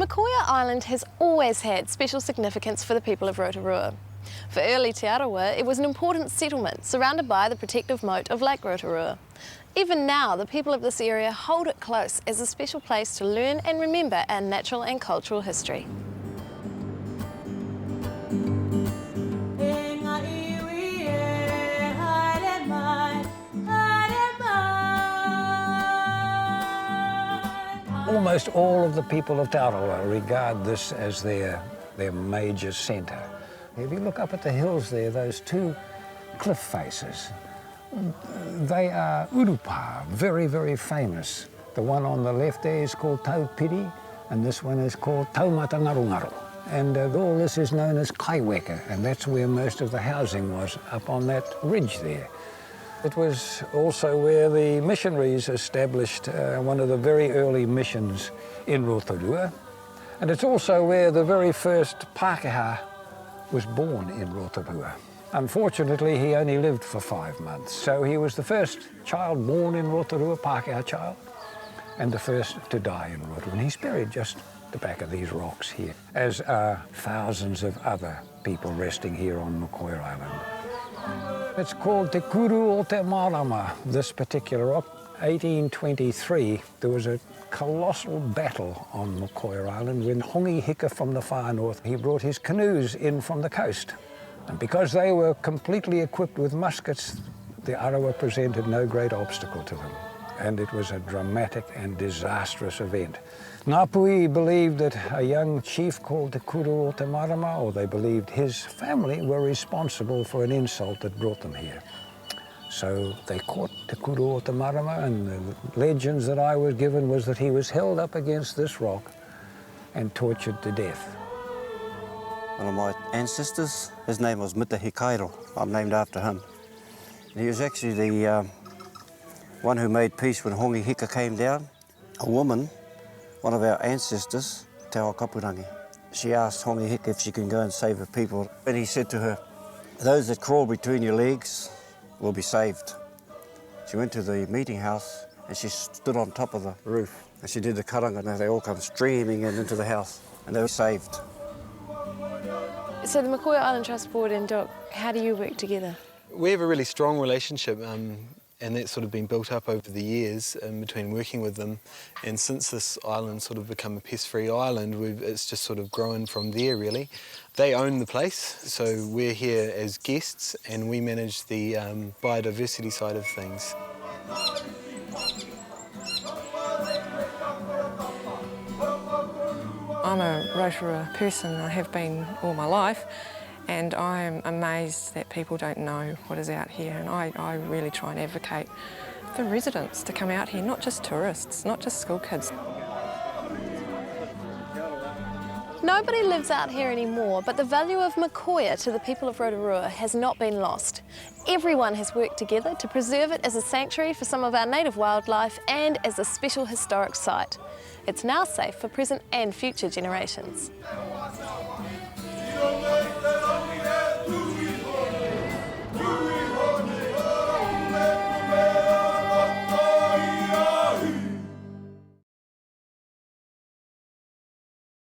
Mokoia Island has always had special significance for the people of Rotorua. For early Te Arawa, it was an important settlement surrounded by the protective moat of Lake Rotorua. Even now, the people of this area hold it close as a special place to learn and remember our natural and cultural history. Almost all of the people of Te Arawa regard this as their major centre. If you look up at the hills there, those two cliff faces, they are urupa, very, very famous. The one on the left there is called Taupiri, and this one is called Taumata Ngarungaru. And all this is known as Kaiweka, and that's where most of the housing was, up on that ridge there. It was also where the missionaries established one of the very early missions in Rotorua. And it's also where the very first Pākehā was born in Rotorua. Unfortunately, he only lived for 5 months. So he was the first child born in Rotorua, Pākehā child, and the first to die in Rotorua. And he's buried just at the back of these rocks here, as are thousands of other people resting here on Mokoia Island. It's called Te Kuru o Te Marama, this particular rock. 1823, there was a colossal battle on Mokoia Island when Hongi Hika from the far north, he brought his canoes in from the coast. And because they were completely equipped with muskets, the Arawa presented no great obstacle to them. And it was a dramatic and disastrous event. Ngāpuhi believed that a young chief called Te Kuru o Te Marama, or they believed his family, were responsible for an insult that brought them here. So they caught Te Kuru o Te Marama, and the legends that I was given was that he was held up against this rock and tortured to death. One of my ancestors, his name was Mitahi Kairo. I'm named after him. And he was actually the one who made peace when Hongi Hika came down. A woman, one of our ancestors, Te Ao Kapurangi, she asked Hongi Hika if she can go and save her people. And he said to her, "Those that crawl between your legs will be saved." She went to the meeting house and she stood on top of the roof and she did the karanga, and they all come streaming into the house and they were saved. So the Mokoia Island Trust Board and DOC, how do you work together? We have a really strong relationship, and that's sort of been built up over the years between working with them. And since this island sort of become a pest-free island, it's just sort of grown from there, really. They own the place, so we're here as guests and we manage the biodiversity side of things. I'm a Rotorua person, I have been all my life, and I'm amazed that people don't know what is out here, and I really try and advocate for residents to come out here, not just tourists, not just school kids. Nobody lives out here anymore, but the value of Mokoia to the people of Rotorua has not been lost. Everyone has worked together to preserve it as a sanctuary for some of our native wildlife and as a special historic site. It's now safe for present and future generations.